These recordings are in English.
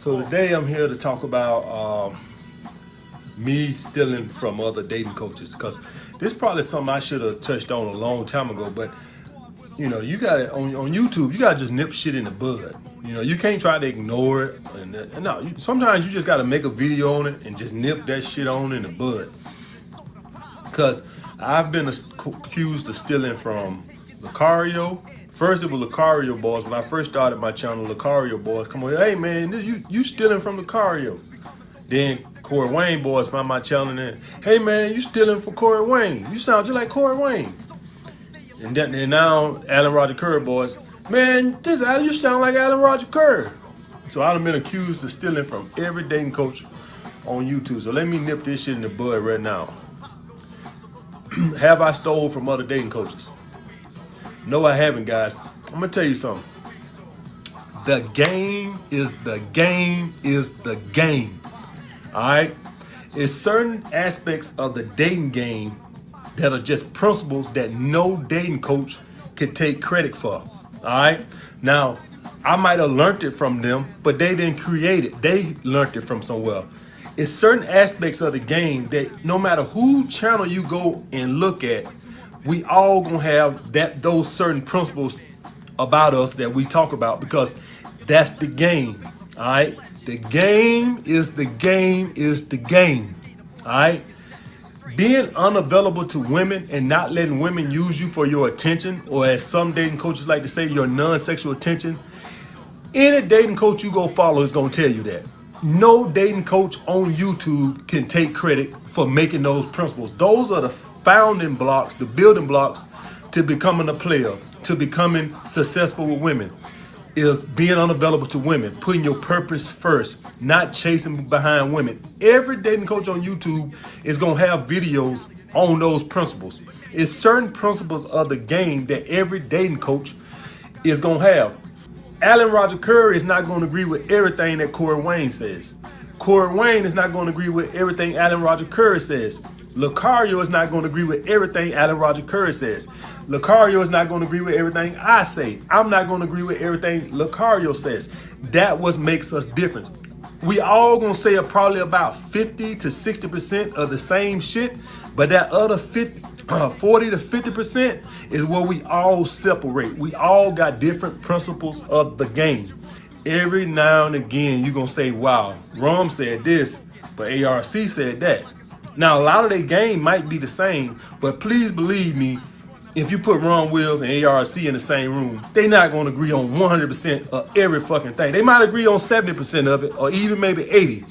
So today I'm here to talk about me stealing from other dating coaches, because this is probably something I should have touched on a long time ago. But you got it on YouTube. You got to just nip shit in the bud. You can't try to ignore it. And no, sometimes you just got to make a video on it and just nip that shit on in the bud. Because I've been accused of stealing from Lucario. First it was Lucario boys. When I first started my channel, Lucario boys come on, hey man, you stealing from Lucario. Then Corey Wayne boys found my channel and, hey man, you stealing from Corey Wayne. You sound just like Corey Wayne. And now Alan Roger Currie boys, man, you sound like Alan Roger Currie. So I've been accused of stealing from every dating coach on YouTube. So let me nip this shit in the bud right now. Have I stole from other dating coaches? No, I haven't, guys. I'm gonna tell you something. The game is the game is the game. All right? It's certain aspects of the dating game that are just principles that no dating coach can take credit for. All right? Now, I might have learned it from them, but they didn't create it. They learned it from somewhere. It's certain aspects of the game that no matter who channel you go and look at, we all gonna have those certain principles about us that we talk about, because that's the game. All right, the game is the game is the game. All right, being unavailable to women and not letting women use you for your attention, or as some dating coaches like to say, your non-sexual attention. Any dating coach you go follow is gonna tell you that. No dating coach on YouTube can take credit for making those principles. Those are the founding blocks, the building blocks to becoming a player, to becoming successful with women, is being unavailable to women, putting your purpose first, not chasing behind women. Every dating coach on YouTube is gonna have videos on those principles. It's certain principles of the game that every dating coach is gonna have. Alan Roger Currie is not going to agree with everything that Corey Wayne says. Corey Wayne is not going to agree with everything Alan Roger Currie says. Lucario is not going to agree with everything Alan Roger Currie says. Lucario is not going to agree with everything I say. I'm not going to agree with everything Lucario says. That what makes us different. We all going to say probably about 50 to 60% of the same shit, but that other 40 to 50% is where we all separate. We all got different principles of the game. Every now and again, you're going to say, wow, Rom said this, but ARC said that. Now, a lot of their game might be the same, but please believe me, if you put Ron Wills and ARC in the same room, they're not going to agree on 100% of every fucking thing. They might agree on 70% of it, or even maybe 80.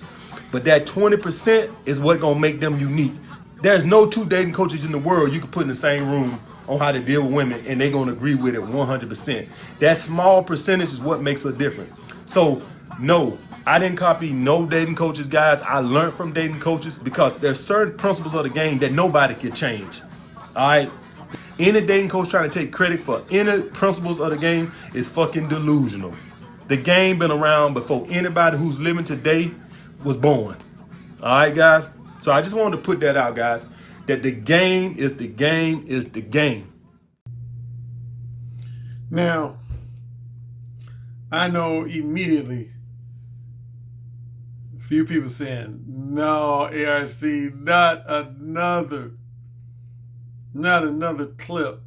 But that 20% is what going to make them unique. There's no two dating coaches in the world you can put in the same room on how to deal with women and they're going to agree with it 100%. That small percentage is what makes a difference. So, no, I didn't copy no dating coaches, guys. I learned from dating coaches, because there's certain principles of the game that nobody can change. All right? Any dating coach trying to take credit for any principles of the game is fucking delusional. The game been around before anybody who's living today was born. All right, guys? So I just wanted to put that out, guys, that the game is the game is the game. Now, I know immediately a few people saying, no, ARC, not another clip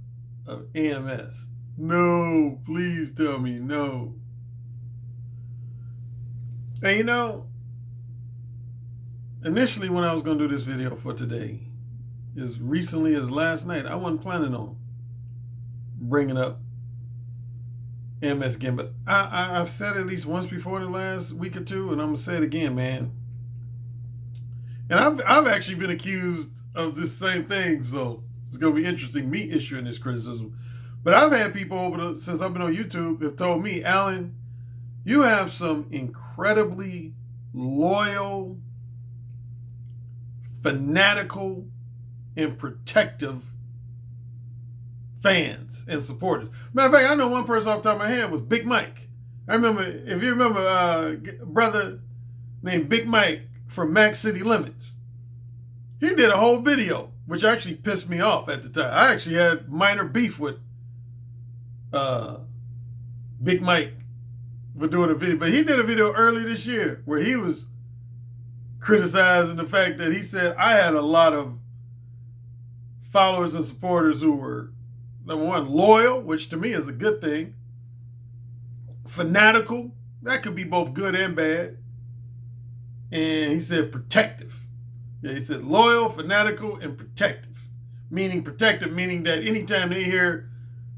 of AMS. No, please tell me no. And initially when I was going to do this video for today, as recently as last night, I wasn't planning on bringing up AMS again, but I've said it at least once before in the last week or two, and I'm going to say it again, man. And I've actually been accused of this same thing, so it's going to be interesting, me issuing this criticism. But I've had people since I've been on YouTube have told me, Alan, you have some incredibly loyal, fanatical, and protective fans and supporters. Matter of fact, I know one person off the top of my head was Big Mike. I remember, if you remember, a brother named Big Mike from Max City Limits. He did a whole video, which actually pissed me off at the time. I actually had minor beef with Big Mike for doing a video. But he did a video early this year where he was criticizing the fact that he said I had a lot of followers and supporters who were, number one, loyal, which to me is a good thing. Fanatical, that could be both good and bad. And he said protective. Yeah, he said loyal, fanatical, and protective. Meaning protective, meaning that anytime they hear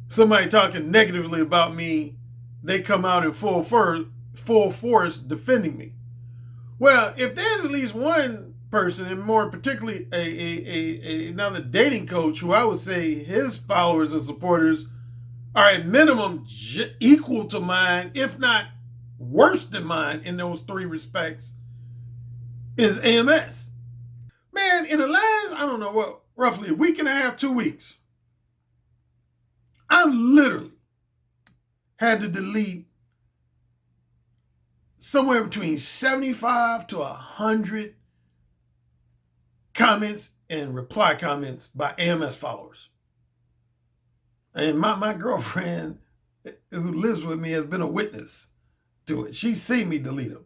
somebody talking negatively about me, they come out in full force defending me. Well, if there's at least one person, and more particularly another dating coach, who I would say his followers and supporters are at minimum equal to mine, if not worse than mine in those three respects, is AMS. Man, in the last, I don't know what, roughly a week and a half, 2 weeks, I literally had to delete somewhere between 75 to 100 comments and reply comments by AMS followers. And my girlfriend who lives with me has been a witness to it. She's seen me delete them.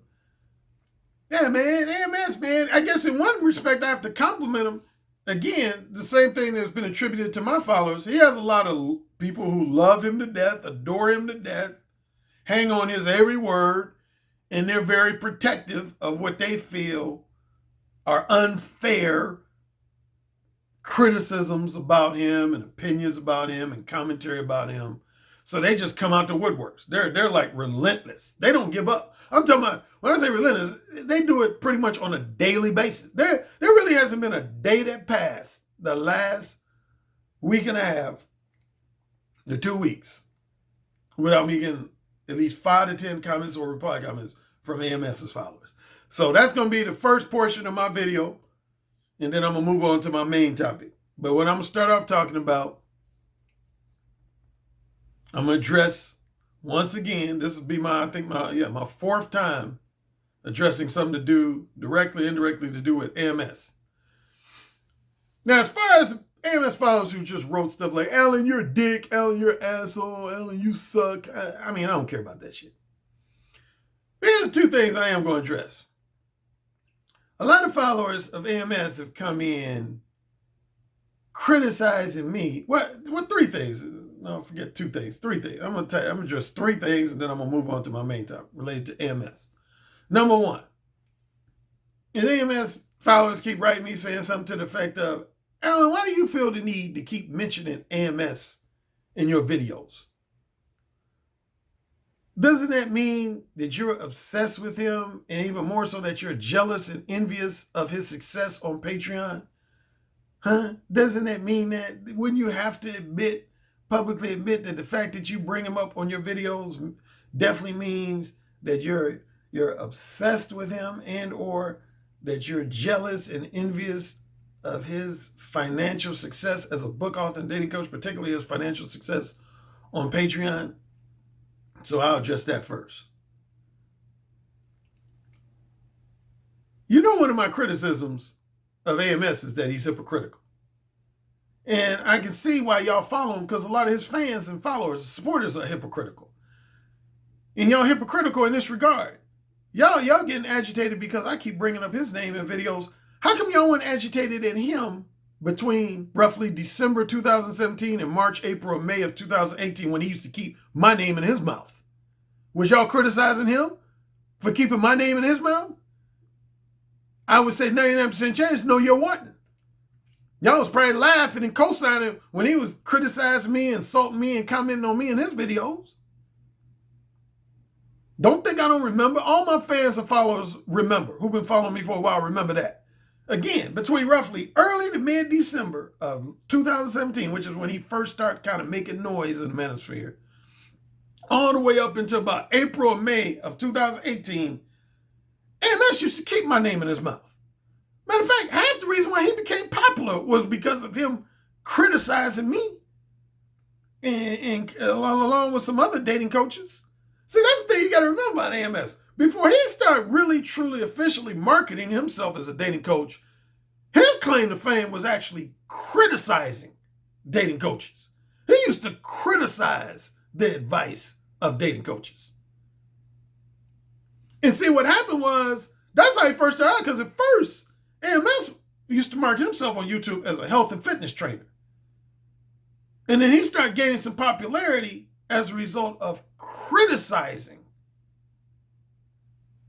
Yeah, man, AMS, man. I guess in one respect, I have to compliment him. Again, the same thing that's been attributed to my followers. He has a lot of people who love him to death, adore him to death, hang on his every word, and they're very protective of what they feel are unfair criticisms about him and opinions about him and commentary about him. So they just come out the woodworks. They're like relentless. They don't give up. I'm talking about, when I say relentless, they do it pretty much on a daily basis. There really hasn't been a day that passed the last week and a half to 2 weeks without me getting at least 5 to 10 comments or reply comments from AMS's followers. So that's going to be the first portion of my video, and then I'm going to move on to my main topic. But what I'm going to start off talking about, I'm going to address, once again, this will be my fourth time addressing something to do directly, indirectly to do with AMS. Now, as far as AMS followers who just wrote stuff like, Alan, you're a dick, Alan, you're an asshole, Alan, you suck. I don't care about that shit. Here's 2 things I am going to address. A lot of followers of AMS have come in criticizing me. What 3 things? No, forget 2 things. 3 things. I'm going to address 3 things, and then I'm going to move on to my main topic related to AMS. Number 1, is AMS followers keep writing me saying something to the effect of, Alan, why do you feel the need to keep mentioning AMS in your videos? Doesn't that mean that you're obsessed with him, and even more so that you're jealous and envious of his success on Patreon? Huh? Doesn't that mean that, wouldn't you have to publicly admit that the fact that you bring him up on your videos definitely means that you're obsessed with him, and or that you're jealous and envious of his financial success as a book author and dating coach, particularly his financial success on Patreon? So I'll address that first. You know, one of my criticisms of AMS is that he's hypocritical. And I can see why y'all follow him, because a lot of his fans and followers, supporters, are hypocritical. And y'all hypocritical in this regard. Y'all getting agitated because I keep bringing up his name in videos. How come y'all weren't agitated in him between roughly December 2017 and March, April, May of 2018, when he used to keep my name in his mouth? Was y'all criticizing him for keeping my name in his mouth? I would say 99% chance, no, you wasn't. Y'all was probably laughing and co-signing when he was criticizing me, insulting me, and commenting on me in his videos. Don't think I don't remember. All my fans and followers remember, who've been following me for a while, remember that. Again, between roughly early to mid-December of 2017, which is when he first started kind of making noise in the manosphere, all the way up until about April or May of 2018, AMS used to keep my name in his mouth. Matter of fact, half the reason why he became popular was because of him criticizing me and along with some other dating coaches. See, that's the thing you got to remember about AMS. Before he started really, truly, officially marketing himself as a dating coach, his claim to fame was actually criticizing dating coaches. He used to criticize the advice of dating coaches. And see, what happened was, that's how he first started out, because at first, AMS used to market himself on YouTube as a health and fitness trainer. And then he started gaining some popularity as a result of criticizing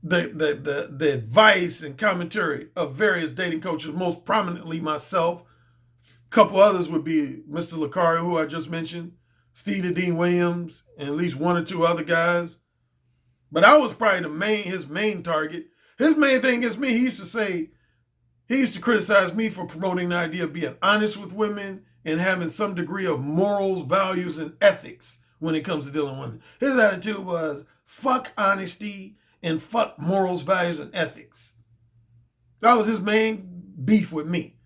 the advice and commentary of various dating coaches, most prominently myself. A couple others would be Mr. Currie, who I just mentioned, Steve Dean Williams, and at least one or two other guys. But I was probably his main target. His main thing against me, he used to criticize me for promoting the idea of being honest with women and having some degree of morals, values, and ethics when it comes to dealing with women. His attitude was, fuck honesty and fuck morals, values, and ethics. That was his main beef with me.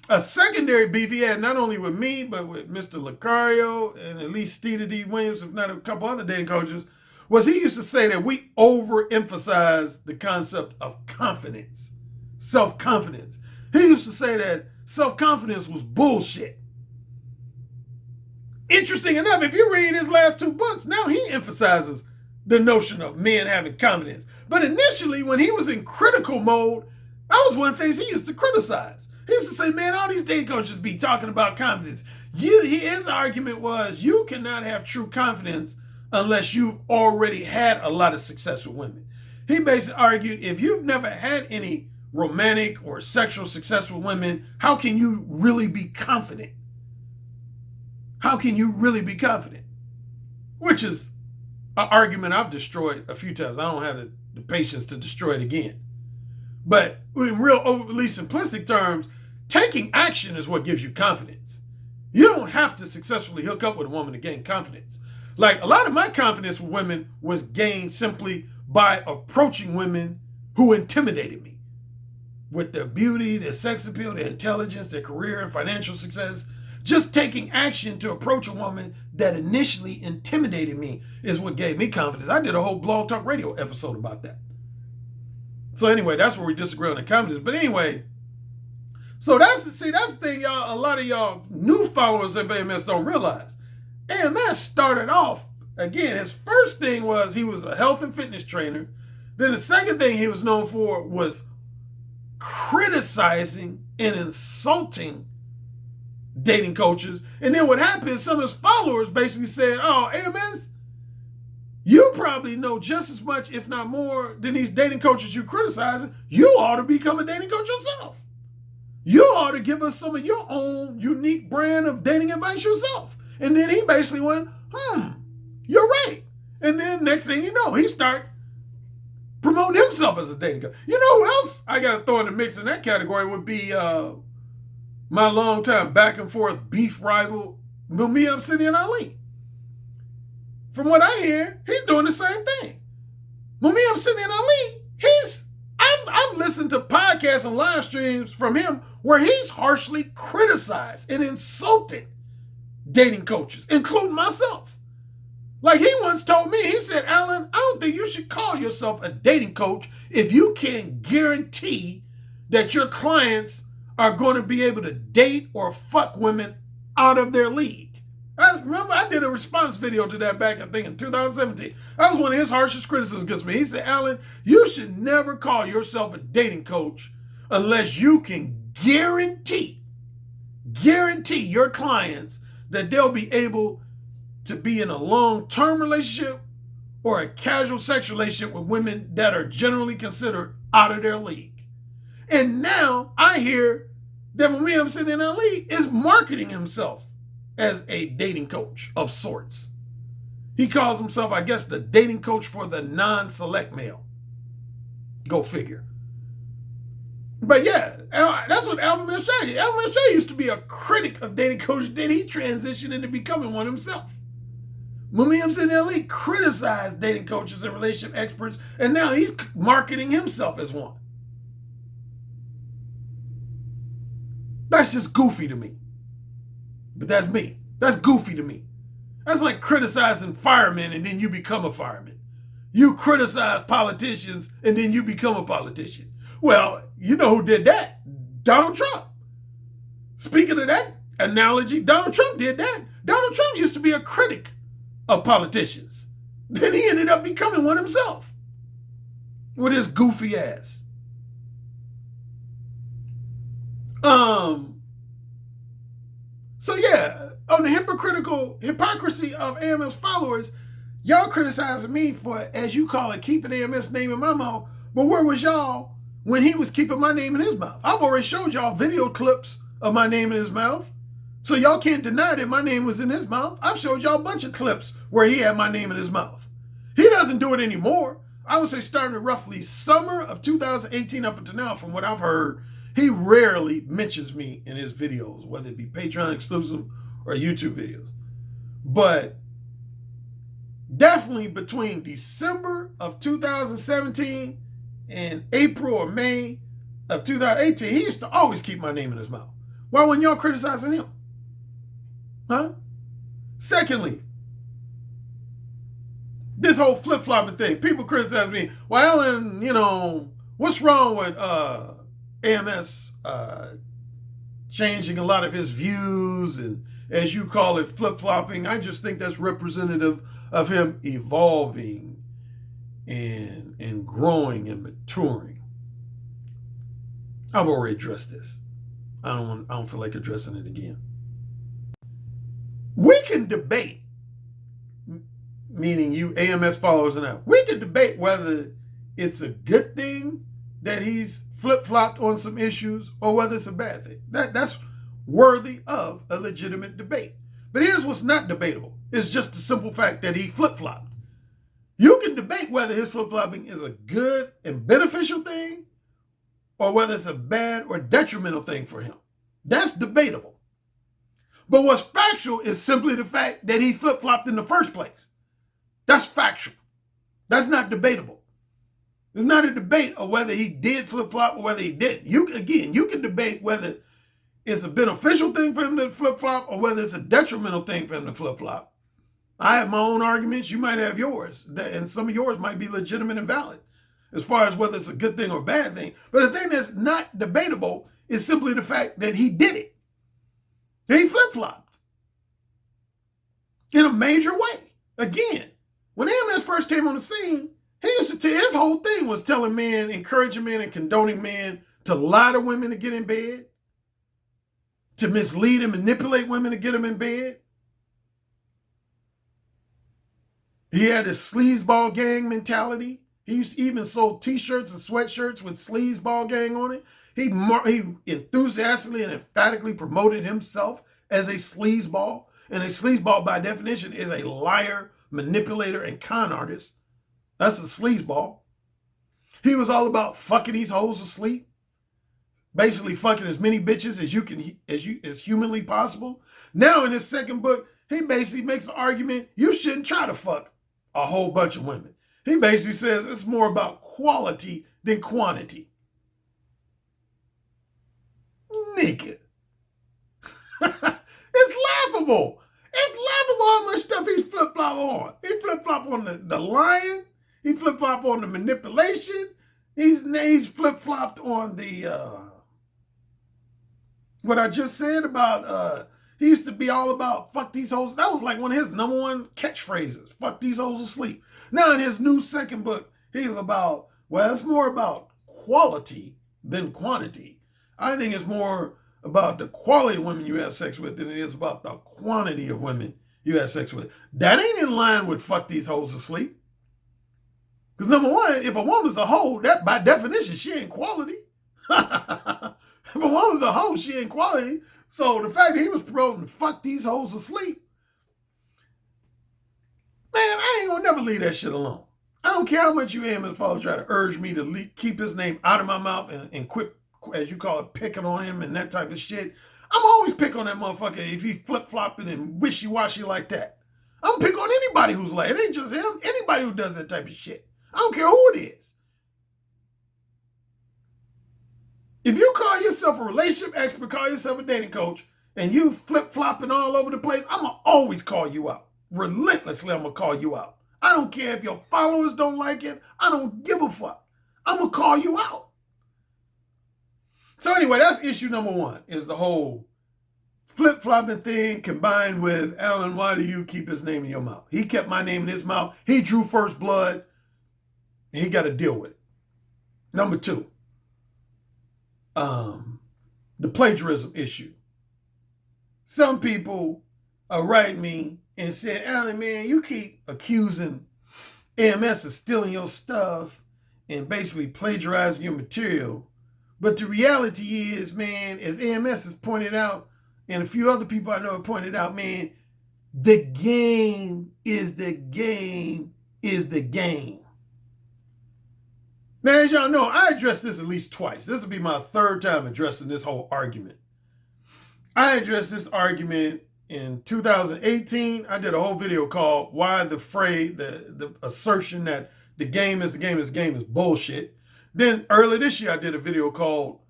A secondary beef he had not only with me, but with Mr. Lucario and at least Steve D. Williams, if not a couple other dating coaches, was he used to say that we overemphasize the concept of confidence, self-confidence. He used to say that self-confidence was bullshit. Interesting enough, if you read his last two books, now he emphasizes the notion of men having confidence. But initially, when he was in critical mode, that was one of the things he used to criticize. He used to say, man, all these dating coaches be talking about confidence. His argument was, you cannot have true confidence unless you've already had a lot of success with women. He basically argued, if you've never had any romantic or sexual success with women, how can you really be confident? How can you really be confident? Which is an argument I've destroyed a few times. I don't have the patience to destroy it again. But in real overly simplistic terms, taking action is what gives you confidence. You don't have to successfully hook up with a woman to gain confidence. Like, a lot of my confidence with women was gained simply by approaching women who intimidated me with their beauty, their sex appeal, their intelligence, their career and financial success. Just taking action to approach a woman that initially intimidated me is what gave me confidence. I did a whole Blog Talk Radio episode about that. So anyway, that's where we disagree on the confidence. But anyway, so that's the thing, y'all. A lot of y'all new followers of AMS don't realize. AMS started off, again, his first thing was he was a health and fitness trainer. Then the second thing he was known for was criticizing and insulting dating coaches. And then what happened is some of his followers basically said, oh, AMS, you probably know just as much, if not more, than these dating coaches you criticizing. You ought to become a dating coach yourself. You ought to give us some of your own unique brand of dating advice yourself. And then he basically went, you're right. And then next thing you know, he started promoting himself as a dating coach. You know who else I got to throw in the mix in that category would be my longtime back and forth beef rival, Mumia Obsidian Ali. From what I hear, he's doing the same thing. Mumia Obsidian Ali, I've listened to podcasts and live streams from him where he's harshly criticized and insulted dating coaches, including myself. Like, he once told me, he said, Alan, I don't think you should call yourself a dating coach if you can't guarantee that your clients are going to be able to date or fuck women out of their league. I did a response video to that back, I think, in 2017. That was one of his harshest criticisms against me. He said, Alan, you should never call yourself a dating coach unless you can guarantee your clients that they'll be able to be in a long-term relationship or a casual sexual relationship with women that are generally considered out of their league. And now I hear that Mumia Obsidian Ali is marketing himself as a dating coach of sorts. He calls himself, I guess, the dating coach for the non-select male. Go figure. But yeah, that's what Alvin Mistrade. Alvin Mistrade used to be a critic of dating coaches. Then he transitioned into becoming one himself. Mumia Obsidian Ali criticized dating coaches and relationship experts, and now he's marketing himself as one. That's just goofy to me. But that's me. That's goofy to me. That's like criticizing firemen and then you become a fireman. You criticize politicians and then you become a politician. Well, you know who did that? Donald Trump. Speaking of that analogy, Donald Trump did that. Donald Trump used to be a critic of politicians. Then he ended up becoming one himself. with his goofy ass. So yeah, on the hypocrisy of AMS followers, y'all criticizing me for, as you call it, keeping AMS name in my mouth. But where was y'all when he was keeping my name in his mouth? I've already showed y'all video clips of my name in his mouth. So y'all can't deny that my name was in his mouth. I've showed y'all a bunch of clips where he had my name in his mouth. He doesn't do it anymore. I would say starting at roughly summer of 2018 up until now, from what I've heard, he rarely mentions me in his videos, whether it be Patreon exclusive or YouTube videos. But definitely between December of 2017 and April or May of 2018, he used to always keep my name in his mouth. Why weren't y'all criticizing him? Huh? Secondly, this whole flip-flopping thing. People criticize me. Well, Alan, you know, what's wrong with AMS changing a lot of his views and, as you call it, flip-flopping? I just think that's representative of him evolving and growing and maturing. I've already addressed this. I don't feel like addressing it again. We can debate, meaning you AMS followers and I, we can debate whether it's a good thing that he's flip-flopped on some issues or whether it's a bad thing. That's worthy of a legitimate debate. But here's what's not debatable. It's just the simple fact that he flip-flopped. You can debate whether his flip-flopping is a good and beneficial thing or whether it's a bad or detrimental thing for him. That's debatable. But what's factual is simply the fact that he flip-flopped in the first place. That's factual. That's not debatable. It's not a debate of whether he did flip-flop or whether he didn't. You can debate whether it's a beneficial thing for him to flip-flop or whether it's a detrimental thing for him to flip-flop. I have my own arguments. You might have yours. And some of yours might be legitimate and valid as far as whether it's a good thing or a bad thing. But the thing that's not debatable is simply the fact that he did it. He flip-flopped in a major way. Again, when AMS first came on the scene, he used to tell, his whole thing was telling men, encouraging men and condoning men to lie to women to get in bed, to mislead and manipulate women to get them in bed. He had a sleazeball gang mentality. He even sold t-shirts and sweatshirts with sleazeball gang on it. He enthusiastically and emphatically promoted himself as a sleazeball. And a sleazeball, by definition, is a liar, manipulator, and con artist. That's a sleazeball. He was all about fucking these hoes to sleep. Basically fucking as many bitches as humanly possible. Now in his second book, he basically makes the argument you shouldn't try to fuck a whole bunch of women. He basically says it's more about quality than quantity. Nigga. It's laughable. It's laughable how much stuff he's flip-flop on. He flip-flop on the lying. He flip-flop on the manipulation. He's flip-flopped on the, what I just said about, he used to be all about fuck these hoes. That was like one of his number one catchphrases. Fuck these hoes to sleep. Now in his new second book, he's about, well, it's more about quality than quantity. I think it's more about the quality of women you have sex with than it is about the quantity of women you have sex with. That ain't in line with fuck these hoes to sleep. Because number one, if a woman's a hoe, that by definition, she ain't quality. If a woman's a hoe, she ain't quality. So the fact that he was promoting fuck these hoes to sleep, man, I ain't gonna never leave that shit alone. I don't care how much you AMS followers try to urge me to keep his name out of my mouth and quit, as you call it, picking on him and that type of shit. I'm always pick on that motherfucker if he flip-flopping and wishy-washy like that. I'm pick on anybody who's like, it ain't just him, anybody who does that type of shit. I don't care who it is. If you call yourself a relationship expert, call yourself a dating coach, and you flip-flopping all over the place, I'm going to always call you out. Relentlessly, I'm going to call you out. I don't care if your followers don't like it. I don't give a fuck. I'm going to call you out. So anyway, that's issue number one, is the whole flip-flopping thing combined with, Alan, why do you keep his name in your mouth? He kept my name in his mouth. He drew first blood. And he got to deal with it. Number two, the plagiarism issue. Some people are writing me and saying, Alan, man, you keep accusing AMS of stealing your stuff and basically plagiarizing your material. But the reality is, man, as AMS has pointed out, and a few other people I know have pointed out, man, the game is the game is the game. Now, as y'all know, I addressed this at least twice. This will be my third time addressing this whole argument. I addressed this argument in 2018. I did a whole video called Why the Phrase, the assertion that the game is the game is the game is bullshit. Then early this year, I did a video called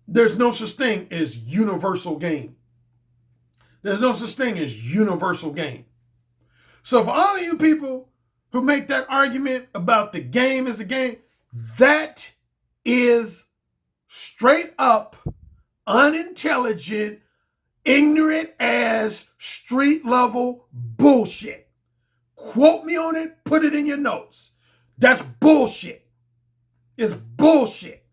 There's No Such Thing as Universal Game. There's no such thing as universal game. So for all of you people who make that argument about the game is the game, that is straight up unintelligent, ignorant ass, street level bullshit. Quote me on it, put it in your notes. That's bullshit. It's bullshit.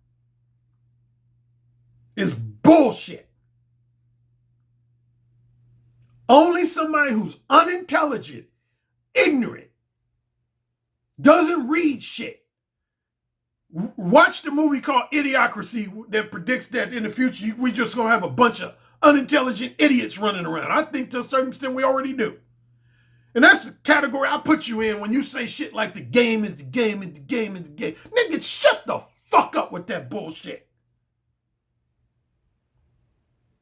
It's bullshit. Only somebody who's unintelligent, ignorant, doesn't read shit. Watch the movie called Idiocracy that predicts that in the future we just gonna have a bunch of unintelligent idiots running around. I think to a certain extent we already do. And that's the category I put you in when you say shit like the game is the game is the game is the game. Nigga, shut the fuck up with that bullshit.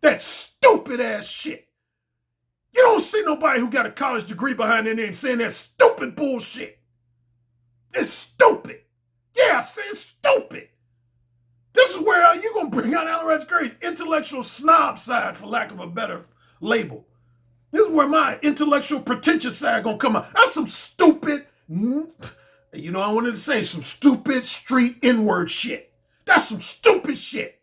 That stupid ass shit. You don't see nobody who got a college degree behind their name saying that stupid bullshit. It's stupid. Yeah, I say it's stupid. This is where you're going to bring out Alan Currie's intellectual snob side, for lack of a better label. This is where my intellectual pretentious side going to come out. That's some stupid, I wanted to say some stupid street N-word shit. That's some stupid shit.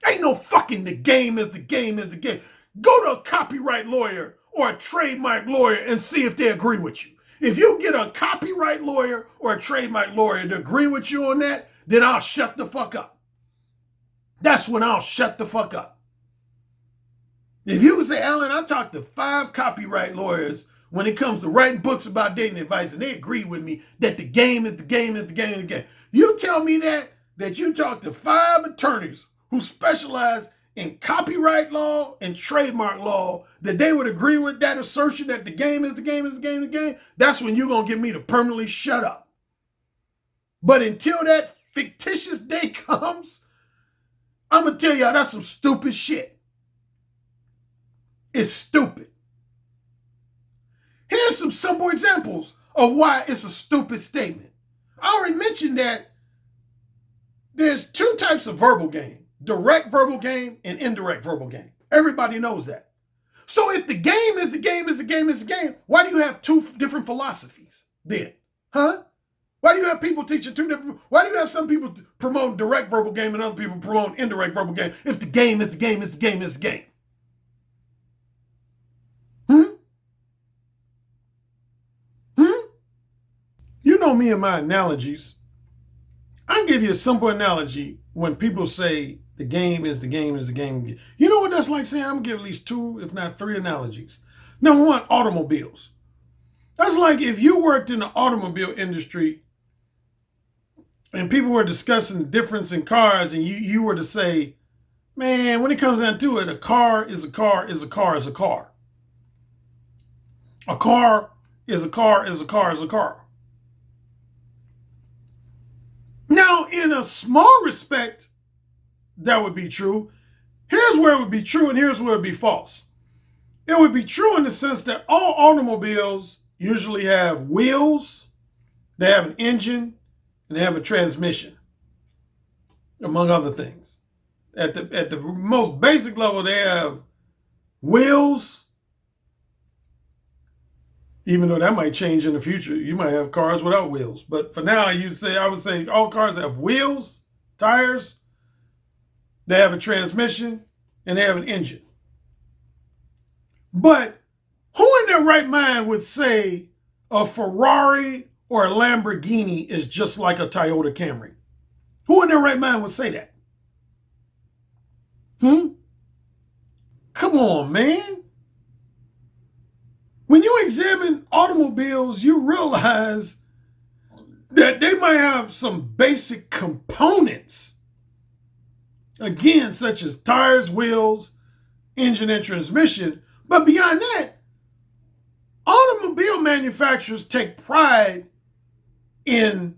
Ain't no fucking the game is the game is the game. Go to a copyright lawyer or a trademark lawyer and see if they agree with you. If you get a copyright lawyer or a trademark lawyer to agree with you on that, then I'll shut the fuck up. That's when I'll shut the fuck up. If you say, Alan, I talked to 5 copyright lawyers when it comes to writing books about dating advice, and they agree with me that the game is the game is the game is the game. You tell me that you talked to 5 attorneys who specialize in copyright law and trademark law, that they would agree with that assertion that the game is the game is the game is the game, that's when you're going to get me to permanently shut up. But until that fictitious day comes, I'm going to tell y'all that's some stupid shit. It's stupid. Here's some simple examples of why it's a stupid statement. I already mentioned that there's 2 types of verbal game. Direct verbal game and indirect verbal game. Everybody knows that. So if the game is the game is the game is the game, why do you have 2 different philosophies then? Huh? Why do you have people teaching 2 different, why do you have some people promote direct verbal game and other people promote indirect verbal game if the game is the game is the game is the game? You know me and my analogies. I'll give you a simple analogy when people say the game is the game is the game. You know what that's like saying? I'm going to give at least 2, if not 3 analogies. Number 1, automobiles. That's like if you worked in the automobile industry and people were discussing the difference in cars and you were to say, man, when it comes down to it, a car is a car is a car is a car. A car is a car is a car is a car. Now, in a small respect, that would be true. Here's where it would be true and here's where it would be false. It would be true in the sense that all automobiles usually have wheels, they have an engine, and they have a transmission, among other things. At the most basic level, they have wheels, even though that might change in the future. You might have cars without wheels. But for now, I would say all cars have wheels, tires, they have a transmission, and they have an engine. But who in their right mind would say a Ferrari or a Lamborghini is just like a Toyota Camry? Who in their right mind would say that? Come on, man. When you examine automobiles, you realize that they might have some basic components, again, such as tires, wheels, engine, and transmission. But beyond that, automobile manufacturers take pride in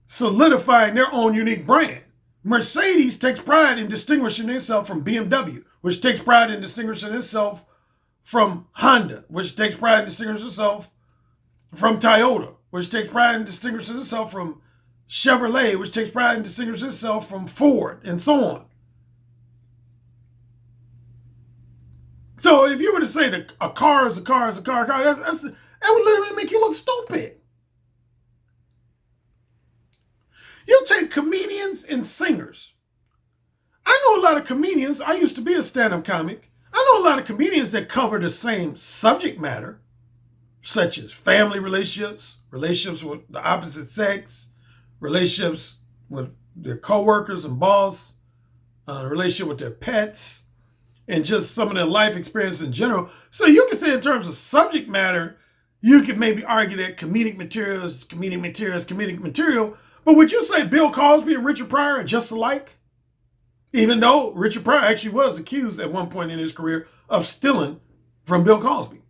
solidifying their own unique brand. Mercedes takes pride in distinguishing itself from BMW, which takes pride in distinguishing itself from Honda, which takes pride in distinguishing itself from Toyota, which takes pride in distinguishing itself from Chevrolet, which takes pride in distinguishing itself from Ford, and so on. So if you were to say that a car is a car is a car, that would literally make you look stupid. You take comedians and singers. I know a lot of comedians. I used to be a stand-up comic. I know a lot of comedians that cover the same subject matter, such as family relationships, relationships with the opposite sex, relationships with their coworkers and boss, relationship with their pets, and just some of their life experience in general. So you can say in terms of subject matter, you could maybe argue that comedic material is comedic material is comedic material. But would you say Bill Cosby and Richard Pryor are just alike? Even though Richard Pryor actually was accused at one point in his career of stealing from Bill Cosby.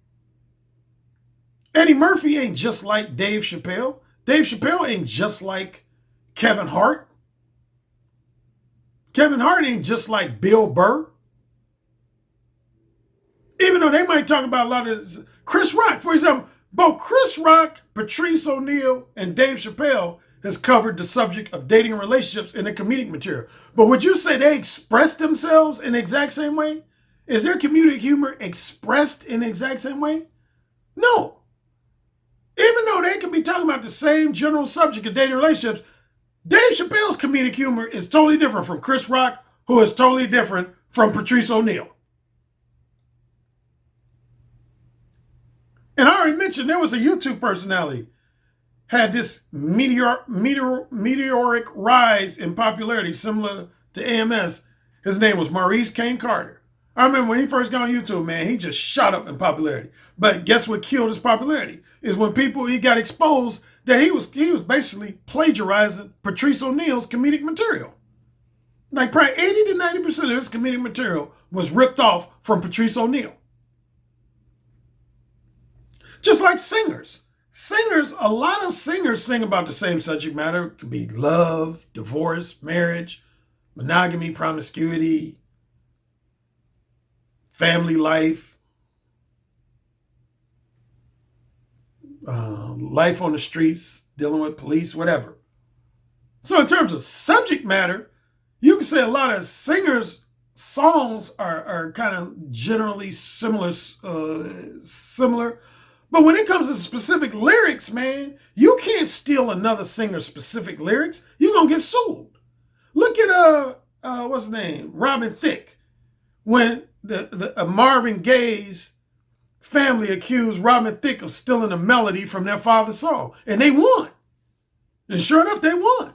Eddie Murphy ain't just like Dave Chappelle. Dave Chappelle ain't just like Kevin Hart. Kevin Hart ain't just like Bill Burr. Even though they might talk about a lot of this. Chris Rock, for example, both Chris Rock, Patrice O'Neal, and Dave Chappelle has covered the subject of dating and relationships in the comedic material. But would you say they express themselves in the exact same way? Is their comedic humor expressed in the exact same way? No. Even though they could be talking about the same general subject of dating and relationships, Dave Chappelle's comedic humor is totally different from Chris Rock, who is totally different from Patrice O'Neal. And I already mentioned there was a YouTube personality had this meteoric rise in popularity similar to AMS. His name was Maurice Kane Carter. I remember when he first got on YouTube, man, he just shot up in popularity. But guess what killed his popularity? Is when he got exposed that he was basically plagiarizing Patrice O'Neal's comedic material. Like probably 80 to 90% of his comedic material was ripped off from Patrice O'Neal. Just like singers. A lot of singers sing about the same subject matter. It could be love, divorce, marriage, monogamy, promiscuity, family life, life on the streets, dealing with police, whatever. So in terms of subject matter, you can say a lot of singers' songs are kind of generally similar. But when it comes to specific lyrics, man, you can't steal another singer's specific lyrics. You're going to get sued. Look at, what's his name? Robin Thicke. When the Marvin Gaye's family accused Robin Thicke of stealing a melody from their father's song. And they won. And sure enough, they won.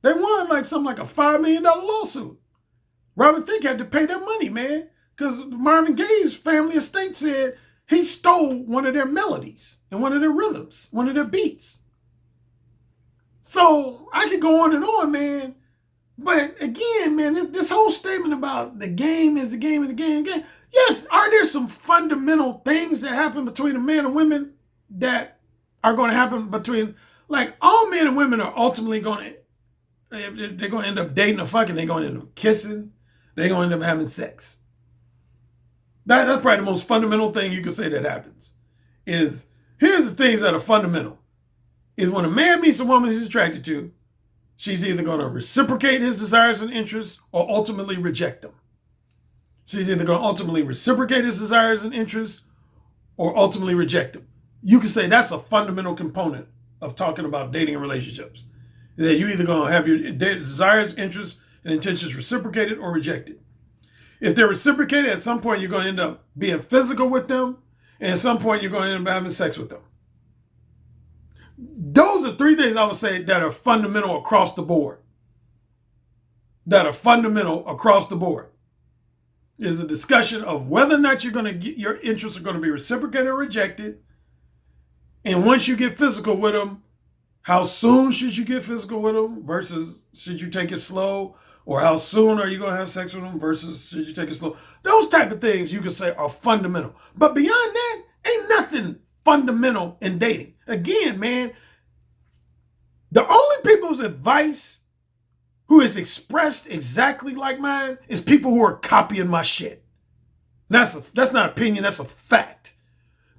They won like something like a $5 million lawsuit. Robin Thicke had to pay their money, man. Because Marvin Gaye's family estate said he stole one of their melodies and one of their rhythms, one of their beats. So I could go on, man. But again, man, this whole statement about the game is the game is the game. Yes, are there some fundamental things that happen between a man and women that are going to happen between, like all men and women are ultimately they're going to end up dating or fucking, they're going to end up kissing, they're going to end up having sex. That's probably the most fundamental thing you can say that happens. Here's the things that are fundamental. Is when a man meets a woman he's attracted to, she's either going to reciprocate his desires and interests or ultimately reject them. She's either going to ultimately reciprocate his desires and interests or ultimately reject them. You can say that's a fundamental component of talking about dating and relationships. That you're either going to have your desires, interests, and intentions reciprocated or rejected. If they're reciprocated, at some point you're going to end up being physical with them, and at some point you're going to end up having sex with them. Those are three things I would say that are fundamental across the board. that are fundamental across the board. Is a discussion of whether or not you're going to get your interests are going to be reciprocated or rejected. And once you get physical with them, how soon should you get physical with them versus should you take it slow? Or how soon are you going to have sex with them versus should you take it slow? Those type of things you could say are fundamental. But beyond that, ain't nothing fundamental in dating. Again, man, the only people's advice who is expressed exactly like mine is people who are copying my shit. That's not opinion, that's a fact.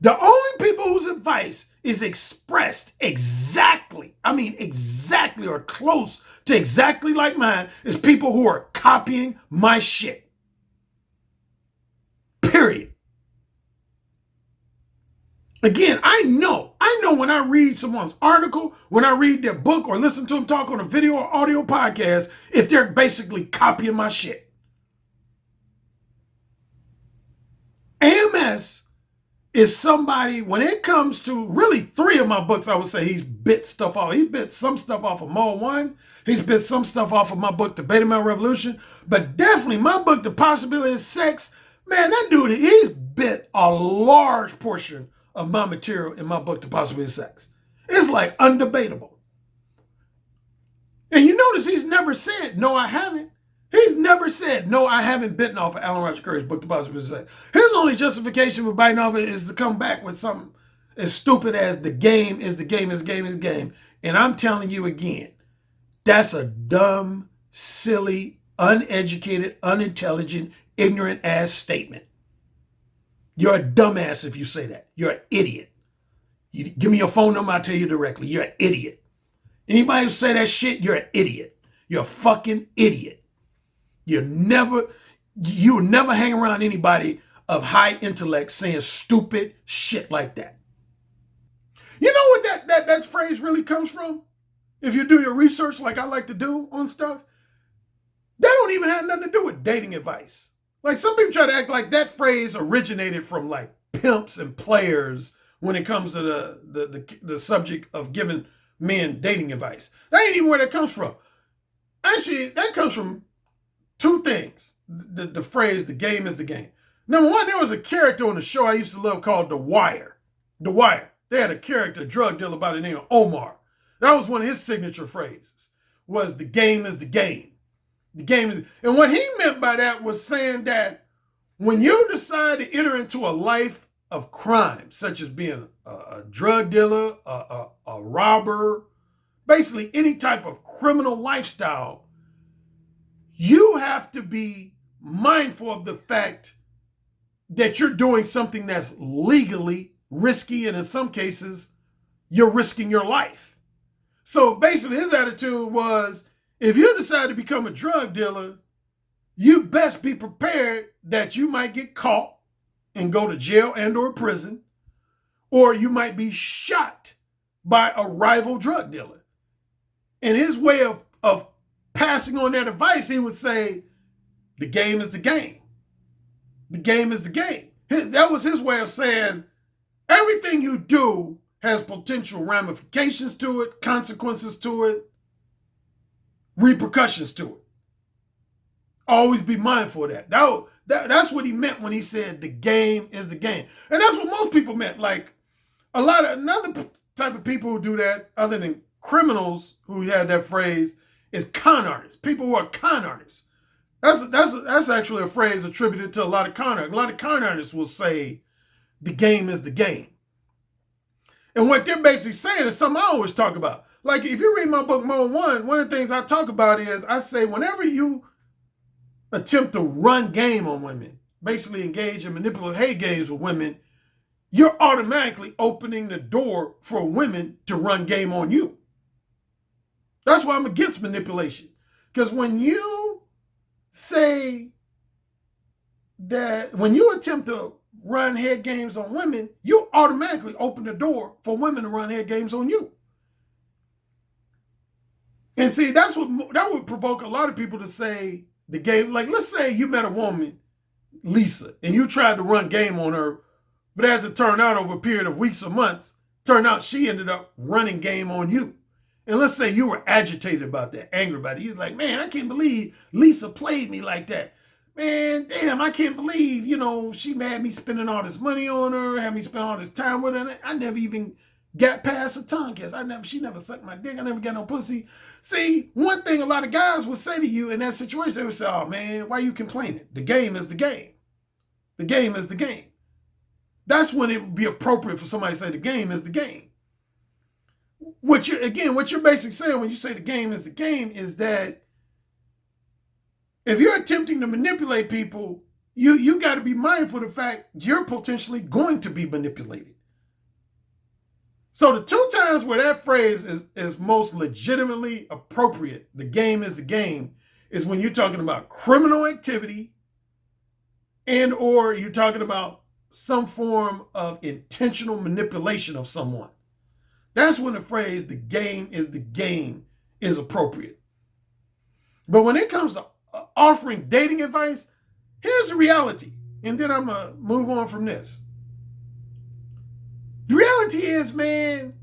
The only people whose advice is expressed exactly, I mean exactly or close to exactly like mine, is people who are copying my shit. Period. Again, I know when I read someone's article, when I read their book or listen to them talk on a video or audio podcast, if they're basically copying my shit. AMS is somebody, when it comes to really 3 of my books, I would say he's bit stuff off. He bit some stuff off of Mode 1. He's bit some stuff off of my book, The Beta Male Revolution. But definitely my book, The Possibility of Sex, man, that dude, he's bit a large portion of my material in my book, The Possibility of Sex. It's like undebatable. And you notice he's never said, no, I haven't. He's never said, no, I haven't bitten off of Alan Roger Currie's book, The Possibility of Sex. His only justification for biting off it is to come back with something as stupid as the game is the game is the game is the game. And I'm telling you again, that's a dumb, silly, uneducated, unintelligent, ignorant ass statement. You're a dumbass if you say that. You're an idiot. You give me your phone number, I'll tell you directly. You're an idiot. Anybody who say that shit, you're an idiot. You're a fucking idiot. You never hang around anybody of high intellect saying stupid shit like that. You know what that phrase really comes from? If you do your research like I like to do on stuff, that don't even have nothing to do with dating advice. Like some people try to act like that phrase originated from like pimps and players when it comes to the subject of giving men dating advice. That ain't even where that comes from. Actually, that comes from 2 things. The phrase, the game is the game. Number one, there was a character on the show I used to love called The Wire. The Wire. They had a character, a drug dealer by the name of Omar. That was one of his signature phrases, was the game is the game. The game is, and what he meant by that was saying that when you decide to enter into a life of crime, such as being a drug dealer, a robber, basically any type of criminal lifestyle, you have to be mindful of the fact that you're doing something that's legally risky, and in some cases, you're risking your life. So basically his attitude was, if you decide to become a drug dealer, you best be prepared that you might get caught and go to jail and or prison, or you might be shot by a rival drug dealer. And his way of passing on that advice, he would say, the game is the game. The game is the game. That was his way of saying, everything you do has potential ramifications to it, consequences to it, repercussions to it. Always be mindful of that. That's what he meant when he said the game is the game. And that's what most people meant. Like another type of people who do that, other than criminals who had that phrase, is con artists. People who are con artists. That's actually a phrase attributed to a lot of con artists. A lot of con artists will say the game is the game. And what they're basically saying is something I always talk about. Like if you read my book, Mode 1, one of the things I talk about is I say whenever you attempt to run game on women, basically engage in manipulative hate games with women, you're automatically opening the door for women to run game on you. That's why I'm against manipulation. Because when you say that, when you attempt to run head games on women, you automatically open the door for women to run head games on you. And see, that would provoke a lot of people to say the game, like let's say you met a woman, Lisa, and you tried to run game on her, but as it turned out over a period of weeks or months, turned out she ended up running game on you. And let's say you were agitated about that, angry about it. He's like, man, I can't believe Lisa played me like that. Man, damn, I can't believe, she mad me spending all this money on her, had me spend all this time with her. I never even got past a tongue kiss. She never sucked my dick. I never got no pussy. See, one thing a lot of guys would say to you in that situation, they would say, oh man, why are you complaining? The game is the game. The game is the game. That's when it would be appropriate for somebody to say the game is the game. What you're basically saying when you say the game is that if you're attempting to manipulate people, you got to be mindful of the fact you're potentially going to be manipulated. So the two times where that phrase is most legitimately appropriate, the game is the game, is when you're talking about criminal activity and or you're talking about some form of intentional manipulation of someone. That's when the phrase, the game is the game, is appropriate. But when it comes to offering dating advice, here's the reality. And then I'm going to move on from this. The reality is, man,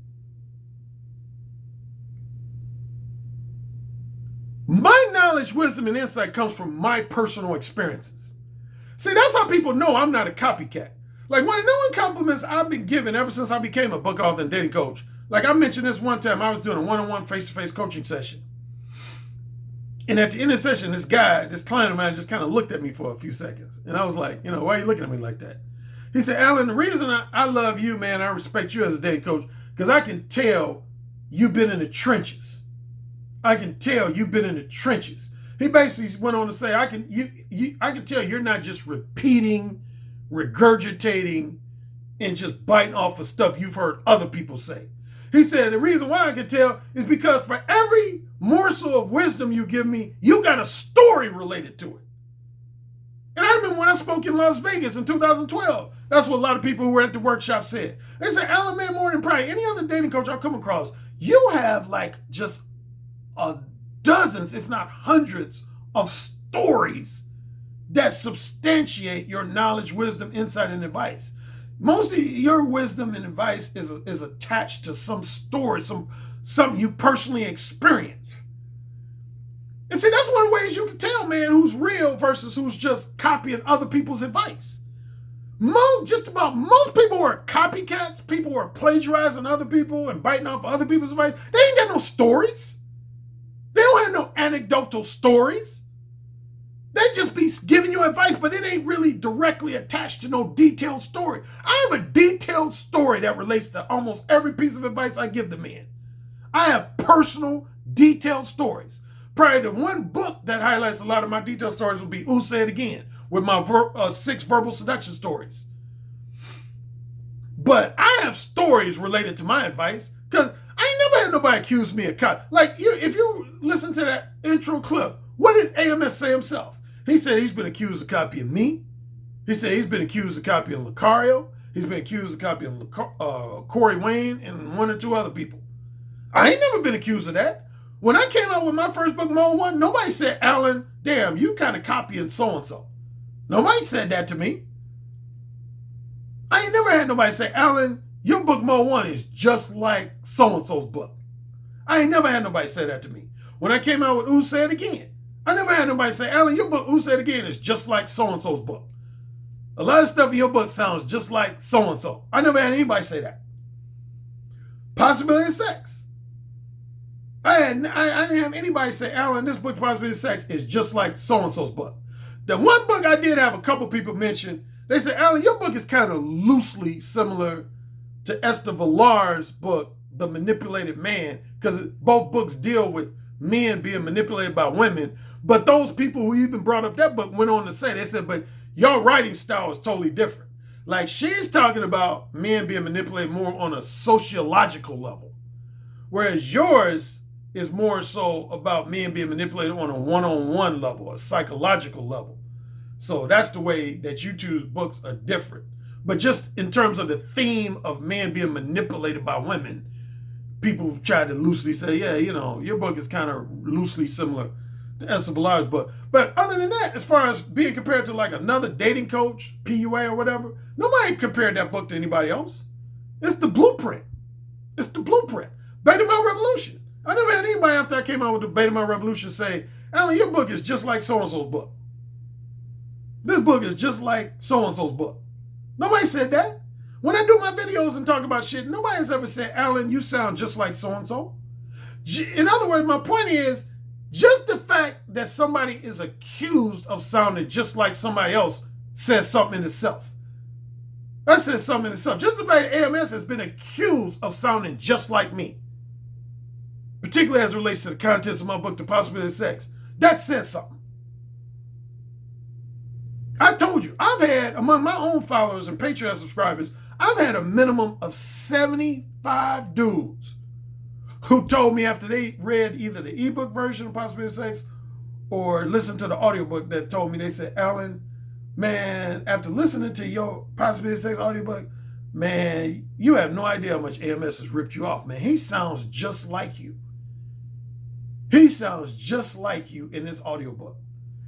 my knowledge, wisdom, and insight comes from my personal experiences. See, that's how people know I'm not a copycat. Like, one of the known compliments I've been given ever since I became a book author and dating coach. Like I mentioned this one time, I was doing a one-on-one face-to-face coaching session. And at the end of the session, this client of mine just kind of looked at me for a few seconds. And I was like, why are you looking at me like that? He said, Alan, the reason I love you, man, I respect you as a dating coach, because I can tell you've been in the trenches. I can tell you've been in the trenches. He basically went on to say, I can tell you're not just repeating, regurgitating, and just biting off of stuff you've heard other people say. He said, the reason why I can tell is because for every morsel of wisdom you give me, you got a story related to it. And I remember when I spoke in Las Vegas in 2012, that's what a lot of people who were at the workshop said. They said, Alan, man, more than probably any other dating coach I've come across, you have like just dozens, if not hundreds, of stories that substantiate your knowledge, wisdom, insight, and advice. Most of your wisdom and advice is attached to some story, something you personally experienced. And see, that's one of the ways you can tell, man, who's real versus who's just copying other people's advice. Just about most people who are copycats, people who are plagiarizing other people and biting off other people's advice, they ain't got no stories. They don't have no anecdotal stories. They just be giving you advice, but it ain't really directly attached to no detailed story. I have a detailed story that relates to almost every piece of advice I give the man. I have personal, detailed stories. Probably the one book that highlights a lot of my detailed stories would be Who Said Again, with my 6 verbal seduction stories. But I have stories related to my advice, because I ain't never had nobody accuse me of copy. Like, if you listen to that intro clip, what did AMS say himself? He said he's been accused of copying me. He said he's been accused of copying Lucario. He's been accused of copying Currie Wayne and 1 or 2 other people. I ain't never been accused of that. When I came out with my first book, Mode 1, nobody said, Alan, damn, you kind of copying so-and-so. Nobody said that to me. I ain't never had nobody say, Alan, your book, Mode 1, is just like so-and-so's book. I ain't never had nobody say that to me. When I came out with Who Said Again, I never had nobody say, Alan, your book, Who Said Again, is just like so-and-so's book. A lot of stuff in your book sounds just like so-and-so. I never had anybody say that. Possibility of Sex. I didn't have anybody say, Alan, this book, Possibility of Sex, is just like so-and-so's book. The one book I did have a couple people mention, they said, Alan, your book is kind of loosely similar to Esther Villar's book, The Manipulated Man, because both books deal with men being manipulated by women. But those people who even brought up that book went on to say, they said, but your writing style is totally different. Like, she's talking about men being manipulated more on a sociological level, whereas yours is more so about men being manipulated on a one-on-one level, a psychological level. So that's the way that you two's books are different. But just in terms of the theme of men being manipulated by women, people try to loosely say, yeah, your book is kind of loosely similar to Esther Villar's book. But other than that, as far as being compared to like another dating coach, PUA or whatever, nobody compared that book to anybody else. It's the blueprint. It's the blueprint. Beta Male Revolution. I never had anybody after I came out with the Beta My Revolution say, Alan, your book is just like so-and-so's book. This book is just like so-and-so's book. Nobody said that. When I do my videos and talk about shit, nobody has ever said, Alan, you sound just like so-and-so. In other words, my point is, just the fact that somebody is accused of sounding just like somebody else says something in itself. That says something in itself. Just the fact that AMS has been accused of sounding just like me, particularly as it relates to the contents of my book, The Possibility of Sex, that says something. I told you, I've had, among my own followers and Patreon subscribers, I've had a minimum of 75 dudes who told me after they read either the ebook version of Possibility of Sex or listened to the audiobook that told me, they said, Alan, man, after listening to your Possibility of Sex audiobook, man, you have no idea how much AMS has ripped you off, man. He sounds just like you. He sounds just like you in this audiobook.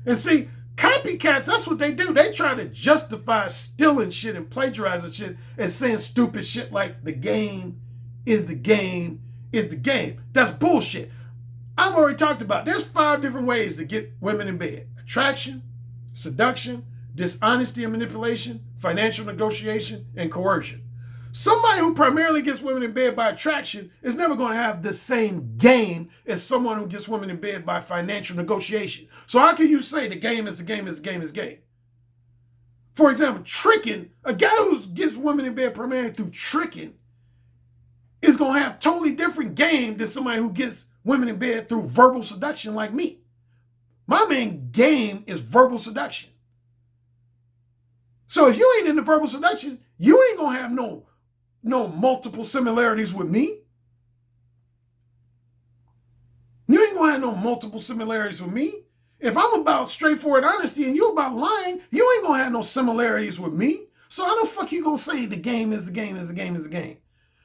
And see, copycats, that's what they do. They try to justify stealing shit and plagiarizing shit and saying stupid shit like the game is the game is the game. That's bullshit. I've already talked about, there's 5 different ways to get women in bed. Attraction, seduction, dishonesty and manipulation, financial negotiation, and coercion. Somebody who primarily gets women in bed by attraction is never going to have the same game as someone who gets women in bed by financial negotiation. So how can you say the game is the game is the game is the game? For example, tricking, a guy who gets women in bed primarily through tricking is going to have totally different game than somebody who gets women in bed through verbal seduction like me. My main game is verbal seduction. So if you ain't into verbal seduction, you ain't going to have no multiple similarities with me. You ain't going to have no multiple similarities with me. If I'm about straightforward honesty and you about lying, you ain't going to have no similarities with me. So how the fuck you going to say the game is the game is the game is the game?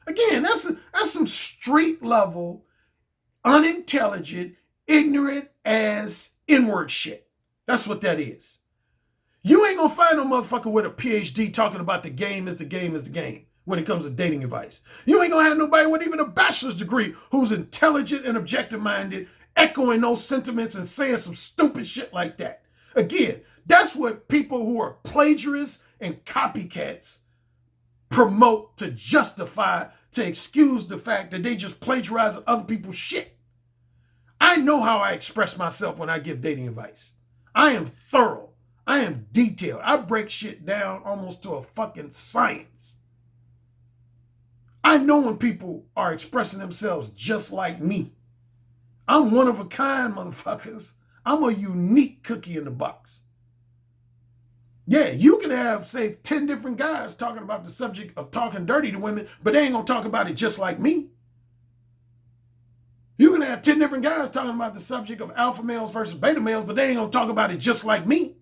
Again, that's some street level, unintelligent, ignorant ass N-word shit. That's what that is. You ain't gonna find no motherfucker with a PhD talking about the game is the game is the game when it comes to dating advice. You ain't gonna have nobody with even a bachelor's degree who's intelligent and objective-minded, echoing those sentiments and saying some stupid shit like that. Again, that's what people who are plagiarists and copycats promote to justify, to excuse the fact that they just plagiarize other people's shit. I know how I express myself when I give dating advice. I am thorough. I am detailed. I break shit down almost to a fucking science. I know when people are expressing themselves just like me. I'm one of a kind, motherfuckers. I'm a unique cookie in the box. Yeah, you can have, say, 10 different guys talking about the subject of talking dirty to women, but they ain't gonna talk about it just like me. You can have 10 different guys talking about the subject of alpha males versus beta males, but they ain't gonna talk about it just like me.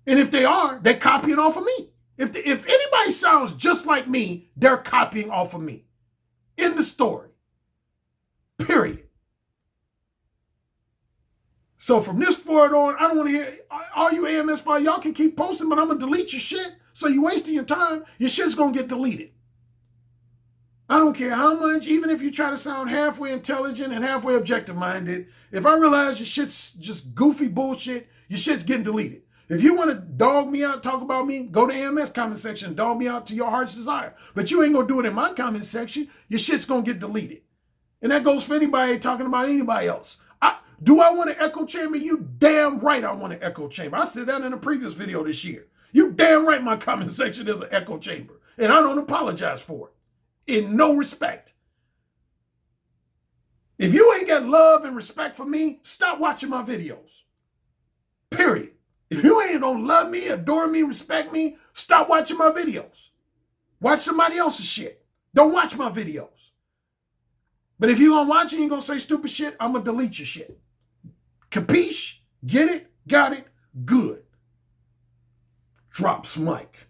And if they are, they're copying off of me. If anybody sounds just like me, they're copying off of me. End the story. Period. So from this forward on, I don't want to hear, all you AMS file, y'all can keep posting, but I'm going to delete your shit. So you're wasting your time. Your shit's going to get deleted. I don't care how much, even if you try to sound halfway intelligent and halfway objective-minded, if I realize your shit's just goofy bullshit, your shit's getting deleted. If you want to dog me out, talk about me, go to AMS comment section, dog me out to your heart's desire. But you ain't going to do it in my comment section. Your shit's going to get deleted. And that goes for anybody talking about anybody else. Do I want an echo chamber? You damn right I want an echo chamber. I said that in a previous video this year. You damn right my comment section is an echo chamber. And I don't apologize for it. In no respect. If you ain't got love and respect for me, stop watching my videos. Period. If you ain't gonna love me, adore me, respect me, stop watching my videos. Watch somebody else's shit. Don't watch my videos. But if you gonna watch it and you gonna say stupid shit, I'm gonna delete your shit. Capiche? Get it? Got it? Good. Drops mic.